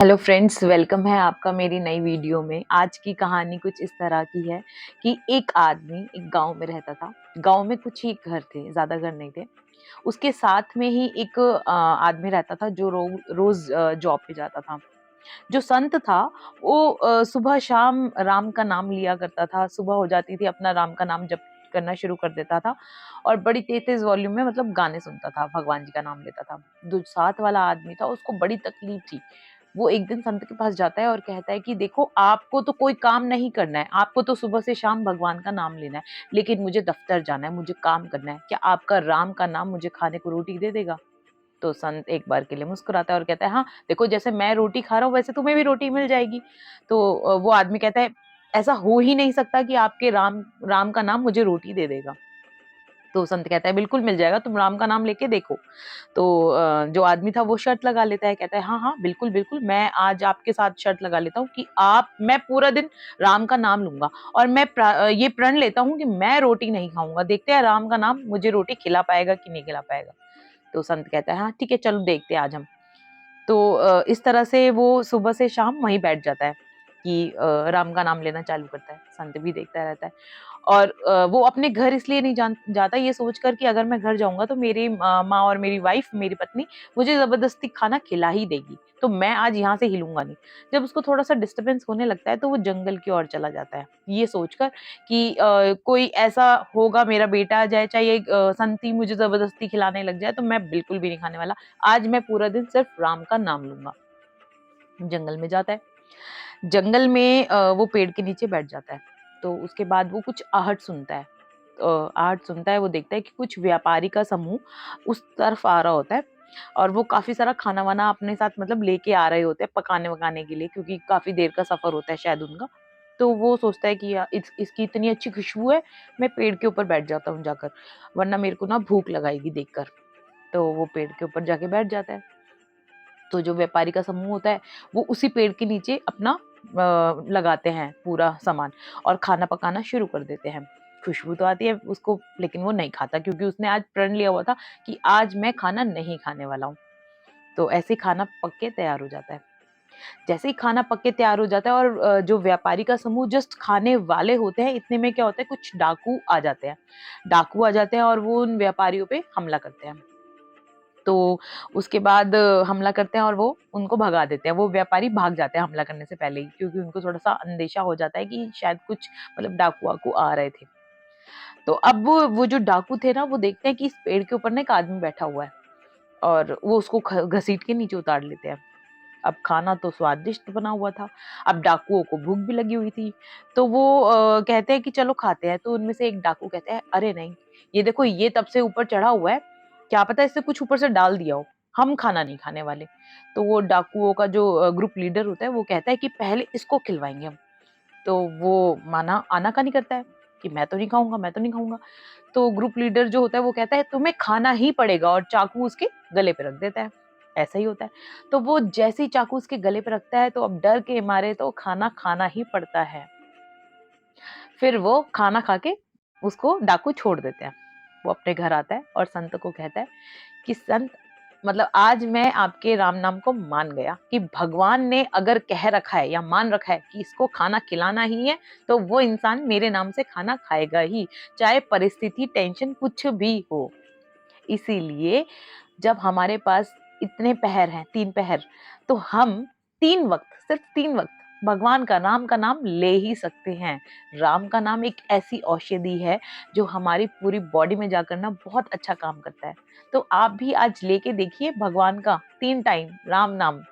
Hello friends, welcome है आपका मेरी नई वीडियो में। आज की कहानी कुछ इस तरह की है कि एक आदमी एक गांव में रहता था। गांव में कुछ ही घर थे, ज्यादा घर नहीं थे। उसके साथ में ही एक आदमी रहता था जो रोज जॉब पे जाता था। जो संत था वो सुबह शाम राम का नाम लिया करता था। सुबह हो जाती थी, अपना राम का नाम जप करना शुरू कर देता था और बड़ी तेज तेज वॉल्यूम में मतलब गाने सुनता था, भगवान जी का नाम लेता था। जो साथ वाला आदमी था उसको बड़ी तकलीफ थी। वो एक दिन संत के पास जाता है और कहता है कि देखो, आपको तो कोई काम नहीं करना है, आपको तो सुबह से शाम भगवान का नाम लेना है, लेकिन मुझे दफ्तर जाना है, मुझे काम करना है। क्या आपका राम का नाम मुझे खाने को रोटी दे देगा? तो संत एक बार के लिए मुस्कुराता है और कहता है, हाँ देखो, जैसे मैं रोटी खा रहा हूँ वैसे तुम्हें भी रोटी मिल जाएगी। तो वो आदमी कहता है, ऐसा हो ही नहीं सकता कि आपके राम राम का नाम मुझे रोटी दे देगा। तो संत कहता है, बिल्कुल मिल जाएगा, तुम राम का नाम लेके देखो। तो जो आदमी था वो शर्त लगा लेता है, कहता है, हाँ हाँ बिल्कुल बिल्कुल, मैं आज आपके साथ शर्त लगा लेता हूँ कि आप मैं पूरा दिन राम का नाम लूंगा और मैं ये प्रण लेता हूँ कि मैं रोटी नहीं खाऊंगा। देखते हैं राम का नाम मुझे रोटी खिला पाएगा कि नहीं खिला पाएगा। तो संत कहता है, हाँ ठीक है, चलो देखते हैं आज हम। तो इस तरह से वो सुबह से शाम वहीं बैठ जाता है कि राम का नाम लेना चालू करता है। संत भी देखता रहता है और वो अपने घर इसलिए नहीं जाता ये सोचकर कि अगर मैं घर जाऊंगा तो मेरी माँ और मेरी वाइफ, मेरी पत्नी मुझे जबरदस्ती खाना खिला ही देगी, तो मैं आज यहाँ से हिलूंगा नहीं। जब उसको थोड़ा सा डिस्टरबेंस होने लगता है तो वो जंगल की ओर चला जाता है, ये सोचकर कि कोई ऐसा होगा, मेरा बेटा आ जाए, चाहे संती मुझे जबरदस्ती खिलाने लग जाए, तो मैं बिल्कुल भी नहीं खाने वाला। आज मैं पूरा दिन सिर्फ राम का नाम लूंगा। जंगल में जाता है। जंगल में वो पेड़ के नीचे बैठ जाता है। तो उसके बाद वो कुछ आहट सुनता है। आहट सुनता है, वो देखता है कि कुछ व्यापारी का समूह उस तरफ आ रहा होता है और वो काफी सारा खाना वाना अपने साथ मतलब लेके आ रहे होते हैं पकाने वकाने के लिए, क्योंकि काफी देर का सफर होता है शायद उनका। तो वो सोचता है कि इसकी इतनी अच्छी खुशबू है, मैं पेड़ के ऊपर बैठ जाता हूँ जाकर, वरना मेरे को ना भूख लगाएगी देखकर। तो वो पेड़ के ऊपर जाके बैठ जाता है। तो जो व्यापारी का समूह होता है वो उसी पेड़ के नीचे अपना लगाते हैं पूरा सामान और खाना पकाना शुरू कर देते हैं। खुशबू तो आती है उसको, लेकिन वो नहीं खाता क्योंकि उसने आज प्रण लिया हुआ था कि आज मैं खाना नहीं खाने वाला हूँ। तो ऐसे ही खाना पक के तैयार हो जाता है। जैसे ही खाना पक के तैयार हो जाता है और जो व्यापारी का समूह जस्ट खाने वाले होते हैं, इतने में क्या होता है, कुछ डाकू आ जाते हैं। डाकू आ जाते हैं और वो उन व्यापारियों पे हमला करते हैं। तो उसके बाद हमला करते हैं और वो उनको भगा देते हैं। वो व्यापारी भाग जाते हैं हमला करने से पहले ही, क्योंकि उनको थोड़ा-सा अंदेशा हो जाता है कि शायद कुछ मतलब डाकू-वाकू आ रहे थे। तो अब वो जो डाकू थे ना, वो देखते हैं कि इस पेड़ के ऊपर ना एक आदमी बैठा हुआ है और वो उसको घसीट के नीचे उतार लेते हैं। अब खाना तो स्वादिष्ट बना हुआ था, अब डाकुओं को भूख भी लगी हुई थी। तो वो कहते हैं कि चलो खाते हैं। तो उनमें से एक डाकू कहता है, अरे नहीं, ये देखो, ये तब से ऊपर चढ़ा हुआ है, क्या पता इससे कुछ ऊपर से डाल दिया हो, हम खाना नहीं खाने वाले। तो वो डाकुओं का जो ग्रुप लीडर होता है वो कहता है कि पहले इसको खिलवाएंगे हम। तो वो माना आनाकानी करता है कि मैं तो नहीं खाऊंगा, मैं तो नहीं खाऊंगा। तो ग्रुप लीडर जो होता है वो कहता है, तुम्हें खाना ही पड़ेगा, और चाकू उसके गले पे रख देता है। ऐसा ही होता है। तो वो जैसे ही चाकू उसके गले पे रखता है तो अब डर के मारे तो खाना खाना ही पड़ता है। फिर वो खाना खा के उसको डाकू छोड़ देते हैं। वो अपने घर आता है और संत को कहता है कि संत, मतलब आज मैं आपके राम नाम को मान गया कि भगवान ने अगर कह रखा है या मान रखा है कि इसको खाना खिलाना ही है, तो वो इंसान मेरे नाम से खाना खाएगा ही, चाहे परिस्थिति टेंशन कुछ भी हो। इसीलिए जब हमारे पास इतने पहर हैं, 3 पहर, तो हम 3 वक़्त, सिर्फ़ 3 वक़्त भगवान का, राम का नाम ले ही सकते हैं। राम का नाम एक ऐसी औषधि है जो हमारी पूरी बॉडी में जाकर ना बहुत अच्छा काम करता है। तो आप भी आज लेके देखिए भगवान का 3 टाइम राम नाम,